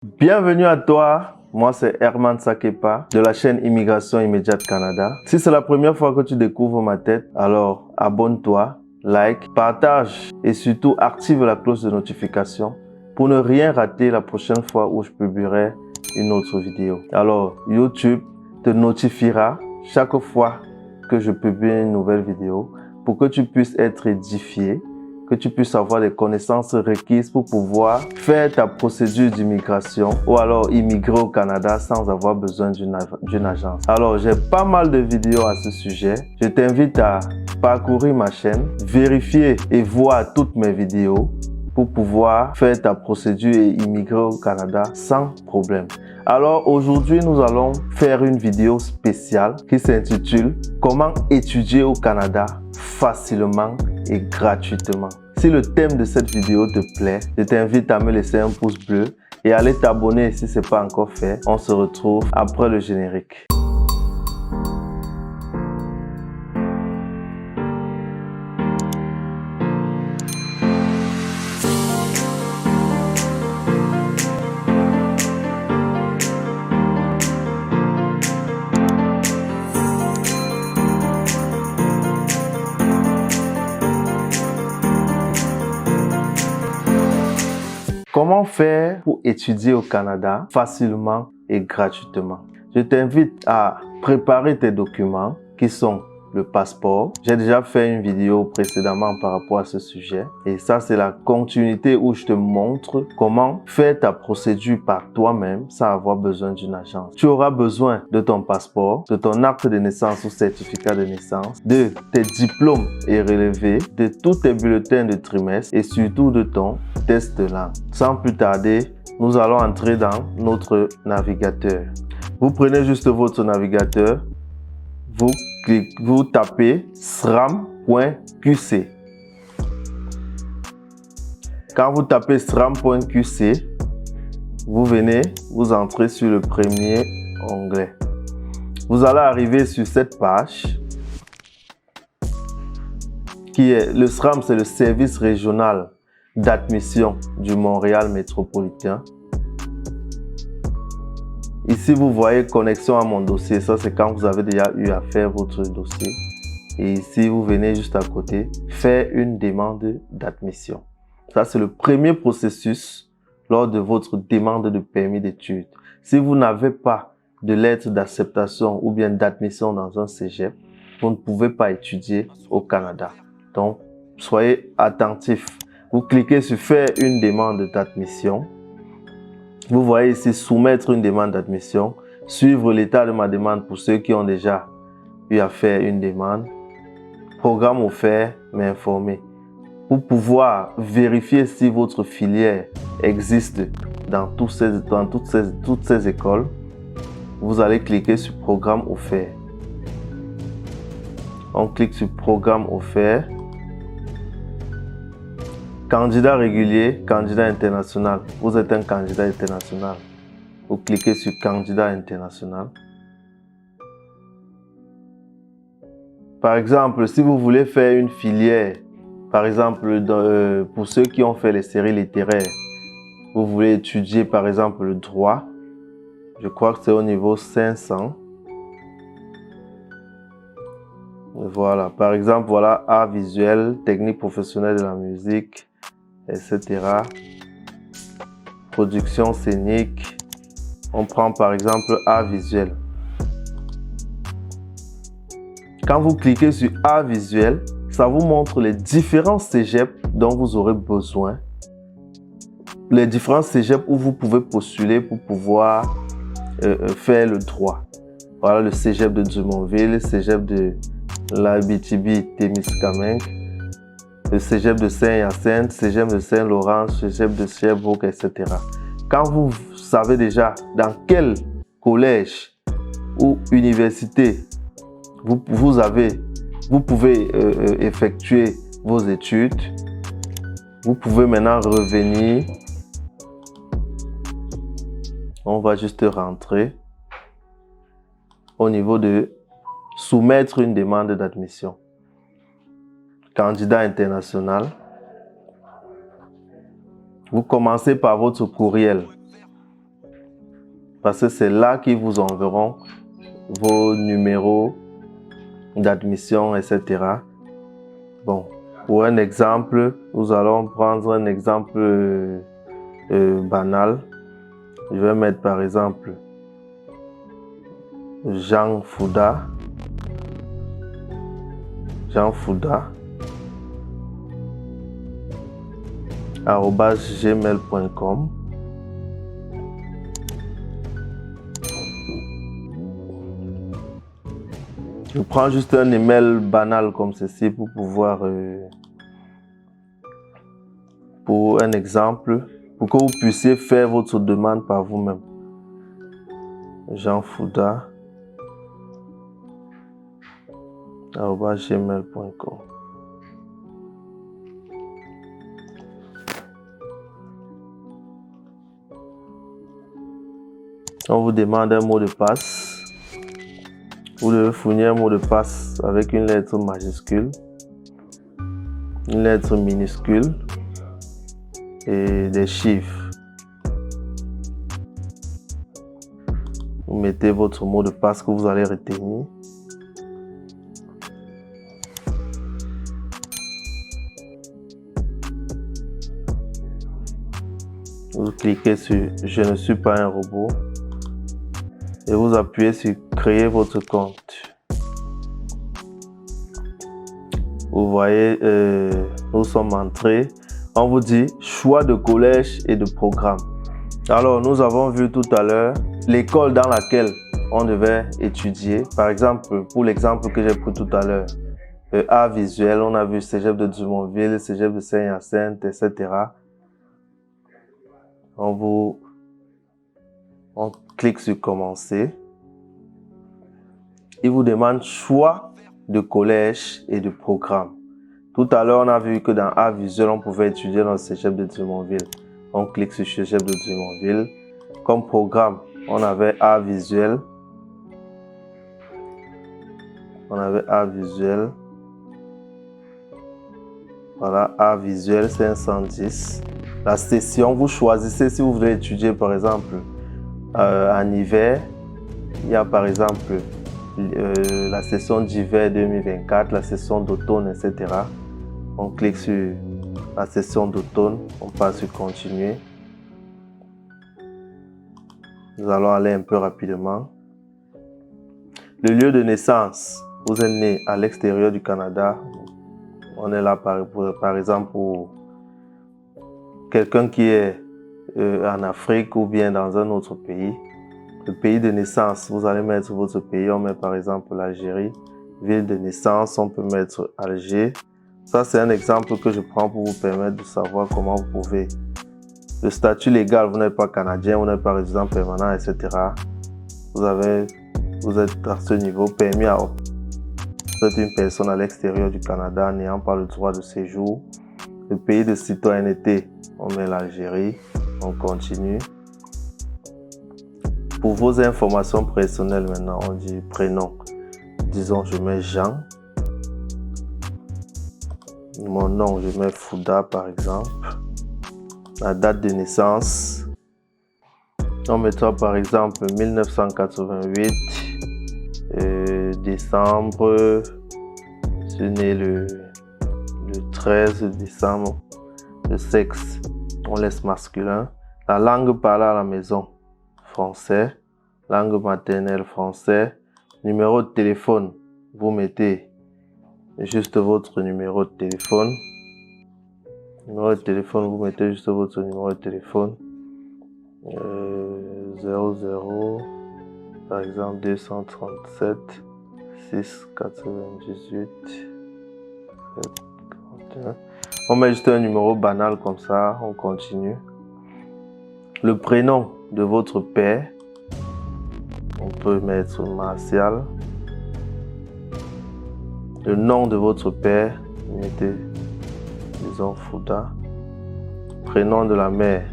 Bienvenue à toi, moi c'est Herman Sakepa de la chaîne Immigration Immédiate Canada. Si c'est la première fois que tu découvres ma tête, alors abonne-toi, like, partage et surtout active la cloche de notification pour ne rien rater la prochaine fois où je publierai une autre vidéo. Alors YouTube te notifiera chaque fois que je publie une nouvelle vidéo pour que tu puisses être édifié, que tu puisses avoir des connaissances requises pour pouvoir faire ta procédure d'immigration ou alors immigrer au Canada sans avoir besoin d'une agence. Alors, j'ai pas mal de vidéos à ce sujet. Je t'invite à parcourir ma chaîne, vérifier et voir toutes mes vidéos pour pouvoir faire ta procédure et immigrer au Canada sans problème. Alors aujourd'hui, nous allons faire une vidéo spéciale qui s'intitule « Comment étudier au Canada facilement et gratuitement ». Si le thème de cette vidéo te plaît, je t'invite à me laisser un pouce bleu et à aller t'abonner si ce n'est pas encore fait. On se retrouve après le générique. Comment faire pour étudier au Canada facilement et gratuitement? Je t'invite à préparer tes documents qui sont le passeport. J'ai déjà fait une vidéo précédemment par rapport à ce sujet et ça c'est la continuité où je te montre comment faire ta procédure par toi-même sans avoir besoin d'une agence. Tu auras besoin de ton passeport, de ton acte de naissance ou certificat de naissance, de tes diplômes et relevés, de tous tes bulletins de trimestre et surtout de ton test de langue. Sans plus tarder, nous allons entrer dans notre navigateur. Vous prenez juste votre navigateur, vous tapez sram.qc. Quand vous tapez sram.qc, vous venez, vous entrez sur le premier onglet. Vous allez arriver sur cette page qui est le SRAM, c'est le service régional d'admission du Montréal métropolitain. Ici, vous voyez connexion à mon dossier. Ça, c'est quand vous avez déjà eu à faire votre dossier. Et ici, vous venez juste à côté, faire une demande d'admission. Ça, c'est le premier processus lors de votre demande de permis d'études. Si vous n'avez pas de lettre d'acceptation ou bien d'admission dans un cégep, vous ne pouvez pas étudier au Canada. Donc, soyez attentifs. Vous cliquez sur faire une demande d'admission. Vous voyez ici soumettre une demande d'admission, suivre l'état de ma demande pour ceux qui ont déjà eu à faire une demande, programme offert, m'informer. Pour pouvoir vérifier si votre filière existe dans toutes ces écoles, vous allez cliquer sur programme offert. On clique sur programme offert. Candidat régulier, candidat international. Vous êtes un candidat international. Vous cliquez sur candidat international. Par exemple, si vous voulez faire une filière, par exemple, pour ceux qui ont fait les séries littéraires, vous voulez étudier par exemple le droit, je crois que c'est au niveau 500. Voilà, par exemple, voilà, art visuel, technique professionnelle de la musique, etc. Production scénique. On prend par exemple art visuel. Quand vous cliquez sur art visuel, ça vous montre les différents cégeps dont vous aurez besoin. Les différents cégeps où vous pouvez postuler pour pouvoir faire le droit. Voilà le cégep de Drummondville, le cégep de l'Abitibi-Témiscamingue, le cégep de Saint-Hyacinthe, cégep de Saint-Laurent, cégep de Sherbrooke, etc. Quand vous savez déjà dans quel collège ou université vous pouvez effectuer vos études, vous pouvez maintenant revenir. On va juste rentrer au niveau de soumettre une demande d'admission. Candidat international. Vous commencez par votre courriel. parce que c'est là qu'ils vous enverront vos numéros d'admission, etc. Bon, pour un exemple, nous allons prendre un exemple banal. Je vais mettre par exemple Jean Fouda, @gmail.com. Je prends juste un email banal comme ceci pour pouvoir, pour un exemple, pour que vous puissiez faire votre demande par vous-même. Jean Fouda @gmail.com. On vous demande un mot de passe. Vous devez fournir un mot de passe avec une lettre majuscule, une lettre minuscule et des chiffres. Vous mettez votre mot de passe que vous allez retenir. Vous cliquez sur « Je ne suis pas un robot » et vous appuyez sur « Créer votre compte ». Vous voyez, nous sommes entrés. On vous dit « Choix de collège et de programme ». Alors, nous avons vu tout à l'heure l'école dans laquelle on devait étudier. Par exemple, pour l'exemple que j'ai pris tout à l'heure, art visuel, on a vu Cégep de Drummondville, Cégep de Saint-Hyacinthe, etc. On clique sur commencer. Il vous demande choix de collège et de programme. Tout à l'heure, on a vu que dans art visuel, on pouvait étudier dans le Cégep de Drummondville. On clique sur Cégep de Drummondville. Comme programme, on avait art visuel. Voilà, art visuel 510. La session, vous choisissez si vous voulez étudier par exemple en hiver. Il y a par exemple la session d'hiver 2024, la session d'automne, etc. On clique sur la session d'automne, on passe sur continuer. Nous allons aller un peu rapidement. Le lieu de naissance, vous êtes né à l'extérieur du Canada. On est là par exemple pour quelqu'un qui est en Afrique ou bien dans un autre pays. Le pays de naissance, vous allez mettre votre pays. On met par exemple l'Algérie. Ville de naissance, on peut mettre Alger. Ça, c'est un exemple que je prends pour vous permettre de savoir comment vous pouvez. Le statut légal, vous n'êtes pas canadien, vous n'êtes pas résident permanent, etc. Vous êtes à ce niveau permis à vous êtes une personne à l'extérieur du Canada n'ayant pas le droit de séjour. Le pays de citoyenneté, on met l'Algérie, on continue. Pour vos informations personnelles maintenant, on dit prénom. Disons, je mets Jean. Mon nom, je mets Fouda par exemple. La date de naissance, on mettra par exemple 1988, décembre, je suis né le 13 décembre, le sexe, on laisse masculin. La langue parlée à la maison, français, langue maternelle français, numéro de téléphone, vous mettez juste votre numéro de téléphone. Numéro de téléphone, vous mettez juste votre numéro de téléphone. 00, par exemple 237 6 98 7 41. On met juste un numéro banal comme ça, on continue. Le prénom de votre père, on peut mettre Martial. Le nom de votre père, vous mettez, disons, Fouda. Prénom de la mère,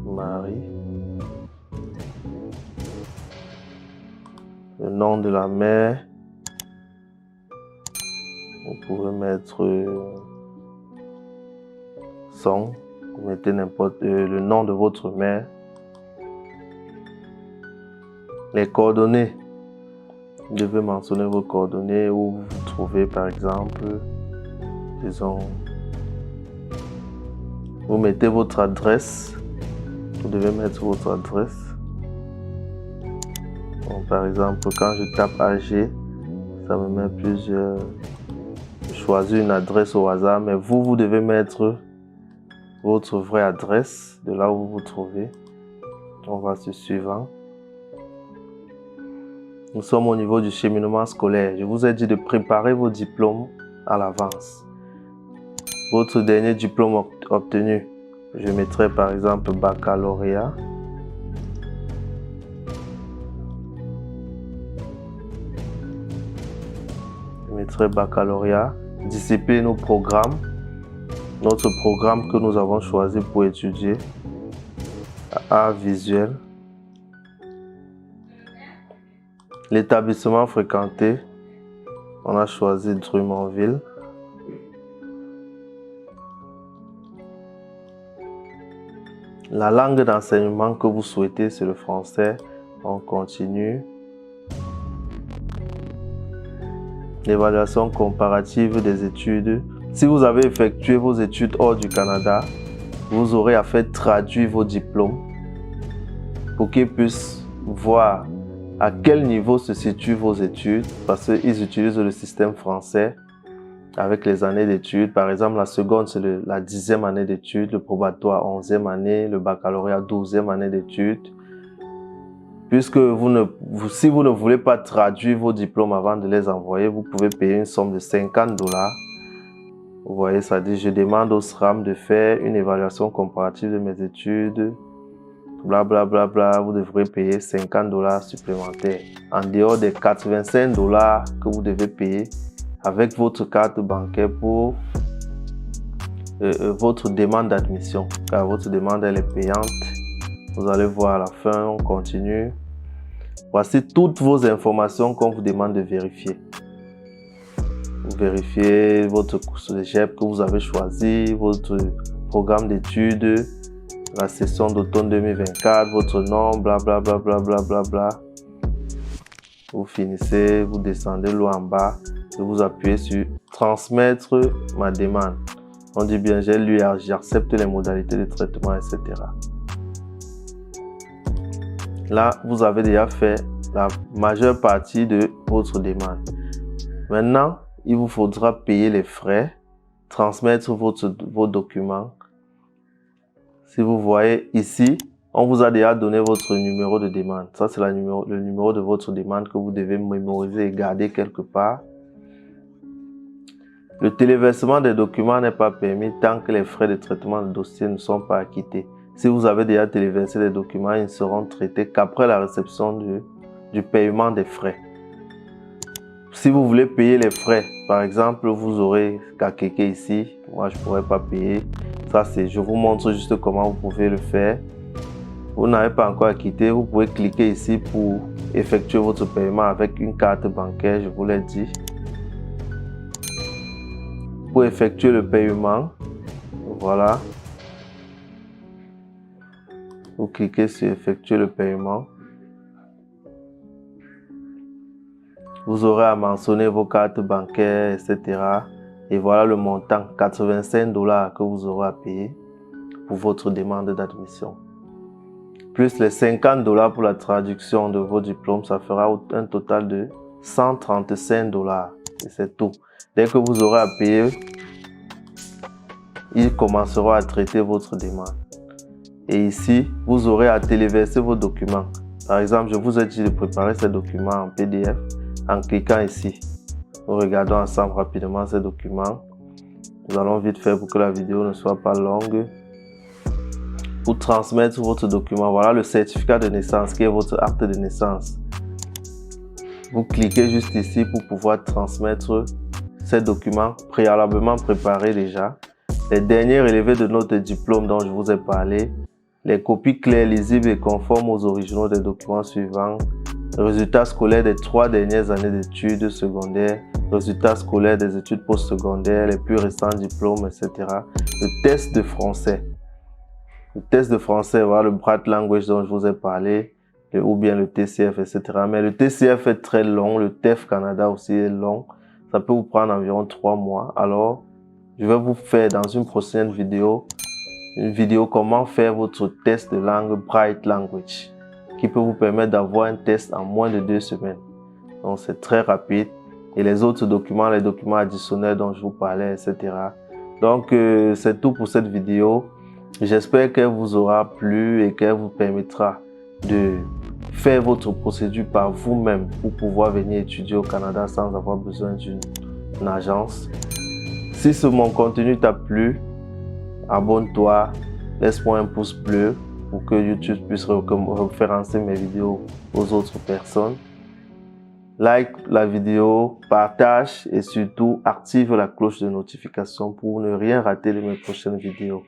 Marie. Le nom de la mère, vous pouvez mettre Son. Vous mettez n'importe le nom de votre mère. Les coordonnées. Vous devez mentionner vos coordonnées où vous vous trouvez, par exemple, disons, vous mettez votre adresse. Vous devez mettre votre adresse. Donc, par exemple, quand je tape AG, ça me met plusieurs. Je choisis une adresse au hasard, mais vous devez mettre votre vraie adresse de là où vous vous trouvez. On va sur suivant. Nous sommes au niveau du cheminement scolaire. Je vous ai dit de préparer vos diplômes à l'avance. Votre dernier diplôme obtenu, je mettrai par exemple baccalauréat. Je mettrai baccalauréat, discipline ou programme. Notre programme que nous avons choisi pour étudier, art visuel. L'établissement fréquenté, on a choisi Drummondville. La langue d'enseignement que vous souhaitez, c'est le français. On continue. L'évaluation comparative des études. Si vous avez effectué vos études hors du Canada, vous aurez à faire traduire vos diplômes pour qu'ils puissent voir à quel niveau se situent vos études, parce qu'ils utilisent le système français avec les années d'études. Par exemple, la seconde, c'est la 10e année d'études, le probatoire 11e année, le baccalauréat 12e année d'études. Puisque si vous ne voulez pas traduire vos diplômes avant de les envoyer, vous pouvez payer une somme de 50 $. Vous voyez, ça dit, je demande au SRAM de faire une évaluation comparative de mes études. Blablabla, bla, bla, vous devrez payer 50 $ supplémentaires. En dehors des 85 $ que vous devez payer avec votre carte bancaire pour votre demande d'admission. Car votre demande, elle est payante. Vous allez voir à la fin, on continue. Voici toutes vos informations qu'on vous demande de vérifier. Vous vérifiez votre cours de GEP que vous avez choisi, votre programme d'études, la session d'automne 2024, votre nom, blablabla, bla, bla, bla, bla, bla. Vous finissez, vous descendez l'eau en bas et vous appuyez sur transmettre ma demande. On dit bien, j'ai lu, j'accepte les modalités de traitement, etc. Là, vous avez déjà fait la majeure partie de votre demande. Maintenant, il vous faudra payer les frais, transmettre vos documents. Si vous voyez ici, on vous a déjà donné votre numéro de demande. Ça, c'est le numéro de votre demande que vous devez mémoriser et garder quelque part. Le téléversement des documents n'est pas permis tant que les frais de traitement de dossier ne sont pas acquittés. Si vous avez déjà téléversé les documents, ils ne seront traités qu'après la réception du paiement des frais. Si vous voulez payer les frais, par exemple, vous aurez qu'à cliquer ici. Moi, je ne pourrais pas payer. Ça, je vous montre juste comment vous pouvez le faire. Vous n'avez pas encore acquitté, vous pouvez cliquer ici pour effectuer votre paiement avec une carte bancaire, je vous l'ai dit. Pour effectuer le paiement, voilà. Vous cliquez sur effectuer le paiement. Vous aurez à mentionner vos cartes bancaires, etc. Et voilà le montant, 85 $ que vous aurez à payer pour votre demande d'admission. Plus les 50 $ pour la traduction de vos diplômes, ça fera un total de 135 $. Et c'est tout. Dès que vous aurez à payer, ils commenceront à traiter votre demande. Et ici, vous aurez à téléverser vos documents. Par exemple, je vous ai dit de préparer ces documents en PDF en cliquant ici. Nous regardons ensemble rapidement ces documents. Nous allons vite faire pour que la vidéo ne soit pas longue. Pour transmettre votre document, voilà le certificat de naissance qui est votre acte de naissance. Vous cliquez juste ici pour pouvoir transmettre ces documents préalablement préparés déjà. Les derniers relevés de notre diplôme dont je vous ai parlé. Les copies claires, lisibles et conformes aux originaux des documents suivants. Résultats scolaires des 3 dernières années d'études secondaires. Résultats scolaires des études postsecondaires, les plus récents diplômes, etc. Le test de français. Le test de français, voilà le Brat Language dont je vous ai parlé. ou bien le TCF, etc. Mais le TCF est très long, le TEF Canada aussi est long. Ça peut vous prendre environ 3 mois. Alors, je vais vous faire dans une prochaine vidéo, une vidéo comment faire votre test de langue Bright Language, qui peut vous permettre d'avoir un test en moins de 2 semaines. Donc, c'est très rapide. Et les autres documents, les documents additionnels dont je vous parlais, etc. Donc, c'est tout pour cette vidéo. J'espère qu'elle vous aura plu et qu'elle vous permettra de faire votre procédure par vous-même pour pouvoir venir étudier au Canada sans avoir besoin d'une agence. Si mon contenu t'a plu, abonne-toi, laisse-moi un pouce bleu pour que YouTube puisse référencer mes vidéos aux autres personnes. Like la vidéo, partage et surtout active la cloche de notification pour ne rien rater de mes prochaines vidéos.